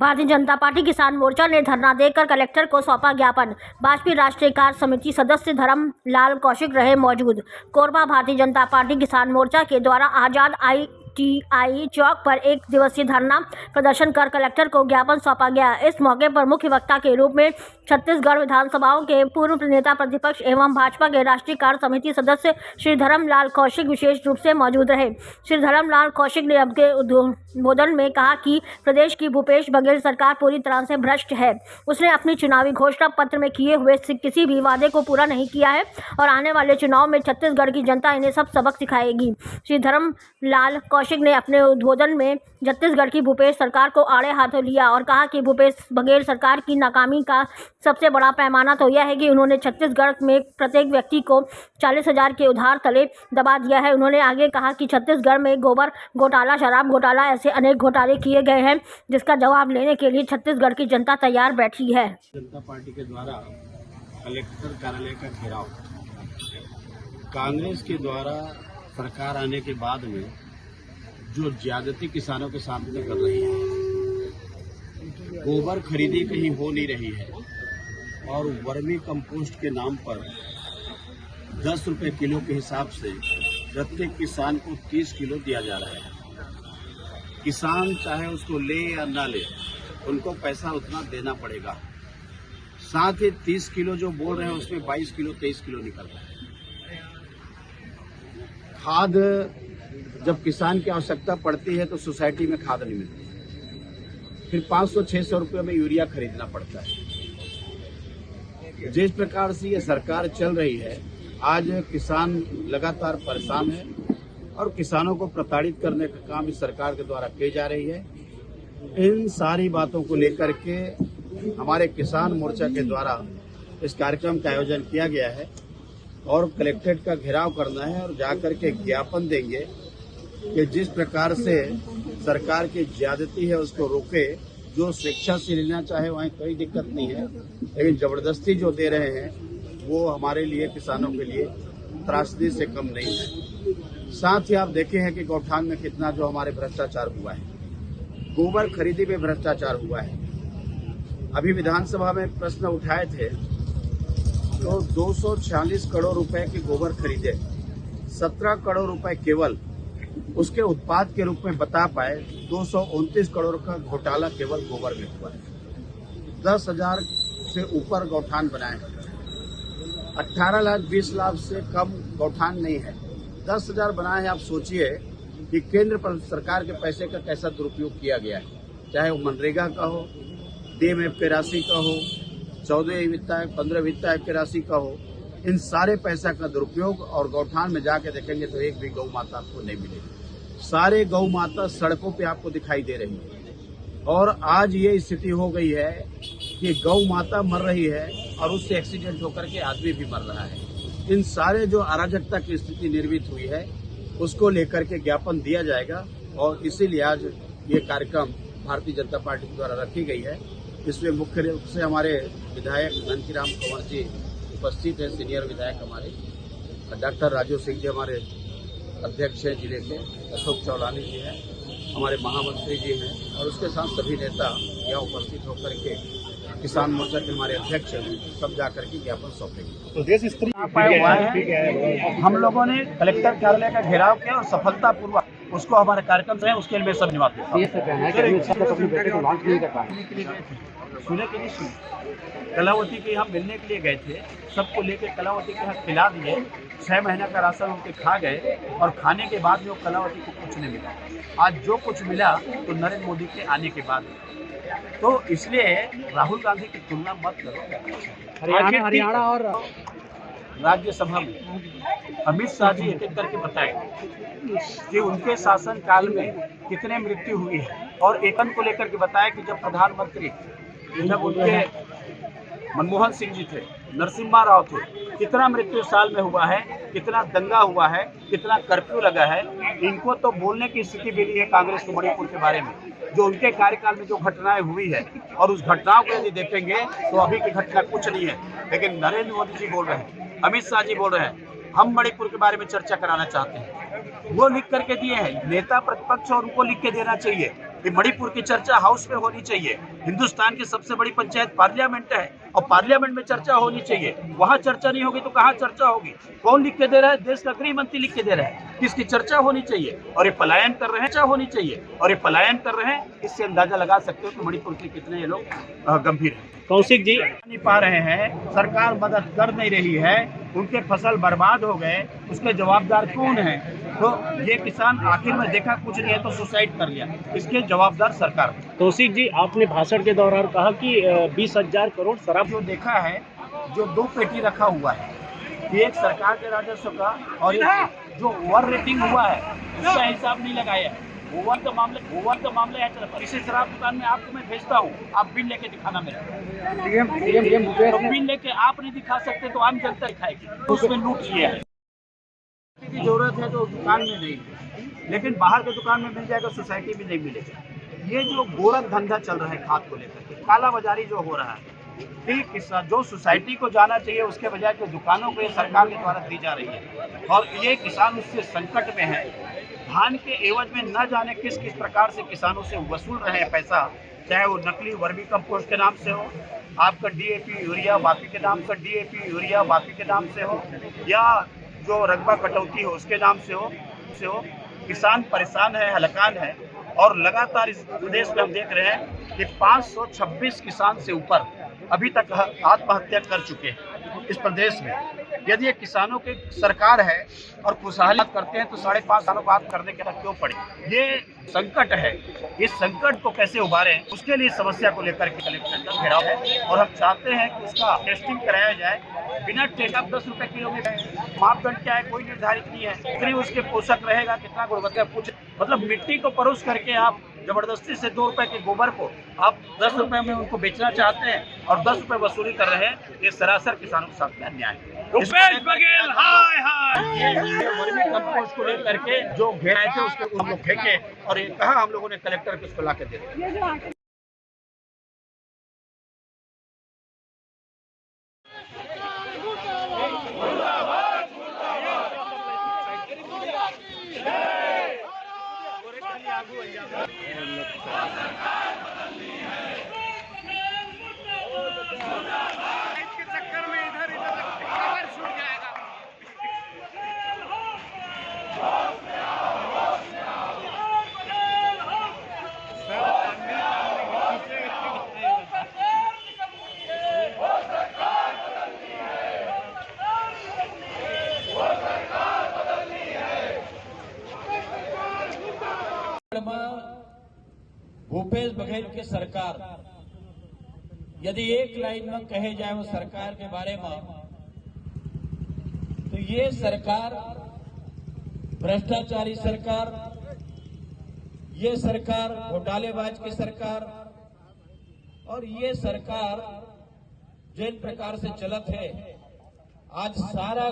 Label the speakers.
Speaker 1: Bharatiya Janata party किसान मोर्चा ने धरना देकर कलेक्टर को सौंपा ज्ञापन। भाजपा राष्ट्रीय कार्य समिति सदस्य धर्मलाल कौशिक रहे मौजूद। कोरबा भारतीय जनता पार्टी किसान मोर्चा के द्वारा आजाद ITI चौक पर एक दिवसीय धरना प्रदर्शन कर कलेक्टर को ज्ञापन सौंपा गया। इस मौके पर मुख्य वक्ता के रूप में छत्तीसगढ़ विधानसभाओं के पूर्व नेता प्रतिपक्ष एवं भाजपा के राष्ट्रीय कार्य समिति सदस्य श्री धर्मलाल कौशिक विशेष रूप से मौजूद रहे। श्री धर्मलाल कौशिक ने अपने उद्बोधन में कहा कि प्रदेश की भूपेश बघेल सरकार पूरी तरह से भ्रष्ट है। उसने अपनी चुनावी घोषणा पत्र में किए हुए किसी भी वादे को पूरा नहीं किया है और आने वाले चुनाव में छत्तीसगढ़ की जनता इन्हें सब सबक सिखाएगी। श्री धर्मलाल कौशिक ने अपने उद्बोधन में छत्तीसगढ़ की भूपेश सरकार को आड़े हाथों लिया और कहा कि भूपेश बघेल सरकार की नाकामी का सबसे बड़ा पैमाना तो यह है कि उन्होंने छत्तीसगढ़ में प्रत्येक व्यक्ति को 40,000 के उधार तले दबा दिया है। उन्होंने आगे कहा कि छत्तीसगढ़ में गोबर घोटाला, शराब घोटाला, ऐसे अनेक घोटाले किए गए हैं जिसका जवाब लेने के लिए छत्तीसगढ़ की जनता तैयार बैठी है।
Speaker 2: जनता पार्टी के द्वारा कलेक्टर कार्यालय का घेराव कांग्रेस के द्वारा सरकार आने के बाद में जो ज्यादती किसानों के सामने कर रही है, गोबर खरीदी कहीं हो नहीं रही है और वर्मी कंपोस्ट के नाम पर 10 रुपए किलो के हिसाब से प्रत्येक किसान को 30 किलो दिया जा रहा है। किसान चाहे उसको ले या ना ले, उनको पैसा उतना देना पड़ेगा। साथ ही 30 किलो जो बोल रहे हैं उसमें 22 किलो 23 किलो निकल रहा है। खाद जब किसान की आवश्यकता पड़ती है तो सोसाइटी में खाद नहीं मिलती, फिर 500-600 रुपये में यूरिया खरीदना पड़ता है। जिस प्रकार से ये सरकार चल रही है, आज किसान लगातार परेशान है और किसानों को प्रताड़ित करने का काम इस सरकार के द्वारा की जा रही है। इन सारी बातों को लेकर के हमारे किसान मोर्चा के द्वारा इस कार्यक्रम का आयोजन किया गया है और कलेक्ट्रेट का घेराव करना है और जाकर के ज्ञापन देंगे कि जिस प्रकार से सरकार की ज्यादती है उसको रोके। जो शिक्षा से लेना चाहे वहीं कोई दिक्कत नहीं है, लेकिन जबरदस्ती जो दे रहे हैं वो हमारे लिए, किसानों के लिए त्रासदी से कम नहीं है। साथ ही आप देखे हैं कि गौठान में कितना जो हमारे भ्रष्टाचार हुआ है, गोबर खरीदी में भ्रष्टाचार हुआ है। अभी विधानसभा में प्रश्न उठाए थे तो 246 करोड़ रुपए के गोबर खरीदे, 17 करोड़ रुपए केवल उसके उत्पाद के रूप में बता पाए। 229 करोड़ का घोटाला केवल गोबर में हुआ है। 10,000 से ऊपर गौठान बनाए हैं, 18 लाख 20 लाख से कम गौठान नहीं है। 10,000 बनाए हैं। आप सोचिए कि केंद्र सरकार के पैसे का कैसा दुरुपयोग किया गया है, चाहे वो मनरेगा का हो, DMF की राशि का हो, 14 वित्त आयोग, 15 वित्त आयोग की राशि का हो। इन सारे पैसा का दुरुपयोग, और गौठान में जाके देखेंगे तो एक भी गौ माता आपको नहीं मिलेगी। सारे गौ माता सड़कों पे आपको दिखाई दे रही है और आज ये स्थिति हो गई है कि गौ माता मर रही है और उससे एक्सीडेंट होकर के आदमी भी मर रहा है। इन सारे जो अराजकता की स्थिति निर्मित हुई है उसको लेकर के ज्ञापन दिया जाएगा और इसीलिए आज ये कार्यक्रम भारतीय जनता पार्टी के द्वारा रखी गई है। इसमें मुख्य रूप से हमारे विधायक धनकीराम कंवर जी उपस्थित है, सीनियर विधायक हमारे डॉक्टर राजू सिंह जी हमारे अध्यक्ष हैं जिले के, अशोक चौलानी जी हैं, हमारे महामंत्री जी हैं और उसके साथ सभी नेता यहाँ उपस्थित होकर के किसान मोर्चा के हमारे अध्यक्ष हैं, सब जाकर के ज्ञापन सौंपेंगे।
Speaker 3: तो देश स्त्री हुआ है, हम लोगों ने कलेक्टर कार्यालय का घेराव किया और सफलतापूर्वक उसको हमारे कार्यक्रम से उसके लिए मैं सब धन्यवाद देता हूँ। सुने के नहीं सुने, कलावती के यहाँ मिलने के लिए गए थे, सबको लेके कलावती के यहाँ खिला दिए। 6 महीना का राशन उनके खा गए और खाने के बाद में कलावती को कुछ नहीं मिला। आज जो कुछ मिला तो नरेंद्र मोदी के आने के बाद। तो इसलिए राहुल गांधी की तुलना मत करो। हरियाणा और राज्यसभा में अमित शाह जी एक एक करके बताए कि उनके शासन काल में कितने मृत्यु हुई है और एकन को लेकर के बताया कि जब प्रधानमंत्री, जब उनके मनमोहन सिंह जी थे, नरसिम्हा राव थे, कितना मृत्यु साल में हुआ है, कितना दंगा हुआ है, कितना कर्फ्यू लगा है। इनको तो बोलने की स्थिति मिली है कांग्रेस को मणिपुर के बारे में, जो उनके कार्यकाल में जो घटनाएं हुई है, और उस घटनाओं को यदि देखेंगे तो अभी की घटना कुछ नहीं है। लेकिन नरेंद्र मोदी जी बोल रहे हैं, अमित शाह जी बोल रहे हैं, हम मणिपुर के बारे में चर्चा कराना चाहते हैं। वो लिख करके दिए हैं, नेता प्रतिपक्ष और उनको लिख के देना चाहिए ये मणिपुर की चर्चा हाउस में होनी चाहिए। हिंदुस्तान की सबसे बड़ी पंचायत पार्लियामेंट है और पार्लियामेंट में चर्चा होनी चाहिए। वहाँ चर्चा नहीं होगी तो कहाँ चर्चा होगी? कौन लिख के दे रहा है? देश का गृह मंत्री लिख के दे रहा है। किसकी चर्चा होनी चाहिए? और ये पलायन कर रहे हैं, चर्चा होनी चाहिए और ये पलायन कर रहे हैं। इससे अंदाजा लगा सकते हो कि मणिपुर के कितने ये लोग गंभीर हैं।
Speaker 4: कौशिक जी,
Speaker 3: नहीं पा रहे हैं, सरकार मदद कर नहीं रही है, उनके फसल बर्बाद हो गए, उसके जवाबदार कौन है? तो ये किसान आखिर में देखा कुछ नहीं है तो सुसाइड कर लिया, इसके जवाबदार सरकार।
Speaker 4: कौशिक जी, आपने भाषण के दौरान कहा कि 20,000 करोड़ शराब
Speaker 3: जो देखा है, जो 2 पेटी रखा हुआ है, एक सरकार के राजस्व का और एक जो ओवर रेटिंग हुआ है उसका हिसाब नहीं लगाया है। ओवर का मामला है। किसी शराब दुकान में आपको मैं भेजता हूँ, आप बिल लेके दिखाना मेरा। बिल लेके आप नहीं दिखा सकते तो आम जनता दिखाएगी, उसमें लूट किया है। की जरूरत है तो दुकान में नहीं, लेकिन बाहर के दुकान में मिल जाएगा, सोसाइटी में नहीं मिलेगा। ये जो गोरख धंधा चल रहा है खाद को लेकर के, काला बाजारी जो हो रहा है, ठीक जो सोसाइटी को जाना चाहिए उसके बजाय जो दुकानों को ये सरकार के द्वारा दी जा रही है और ये किसान उससे संकट में है। धान के एवज में न जाने किस किस प्रकार से किसानों से वसूल रहे हैं पैसा, चाहे वो नकली वर्मी कंपोस्ट के नाम से हो, आपका डीएपी यूरिया बाकी के नाम का डीएपी यूरिया बाकी के नाम से हो, या जो रकबा कटौती हो उसके नाम से हो। किसान परेशान है, हलकान है और लगातार इस प्रदेश में हम देख रहे हैं कि 526 किसान से ऊपर अभी तक आत्महत्या कर चुके हैं इस प्रदेश में। यदि ये किसानों की सरकार है और खुशहाली करते हैं तो 5.5 सालों बाद करने के क्यों पड़े? ये संकट है, इस संकट को कैसे उबारें, उसके लिए समस्या को लेकर के कलेक्टर का घेराव है और हम चाहते हैं कि उसका टेस्टिंग कराया जाए। बिना टेस्ट आप 10 रुपए किलो में मापदंड क्या है कोई निर्धारित नहीं है, कितनी उसके पोषक रहेगा, कितना गुणवत्ता कुछ, मतलब मिट्टी को परोस करके आप जबरदस्ती से 2 रुपए के गोबर को आप 10 रुपए में उनको बेचना चाहते हैं और 10 रुपए वसूली कर रहे हैं। ये सरासर किसानों के साथ अन्याय है।
Speaker 4: रुपेश बघेल हाय
Speaker 3: वर्मी कंपोस्ट को लेकर के जो घेराए थे उसके हम लोग फेंके और ये कहा हम लोगों ने कलेक्टर को उसको ला के दे दिया।
Speaker 5: भूपेश बघेल की सरकार यदि एक लाइन में कहे जाए वो सरकार के बारे में तो ये सरकार भ्रष्टाचारी सरकार, ये सरकार घोटालेबाज की सरकार और ये सरकार जिन प्रकार से चलत है आज सारा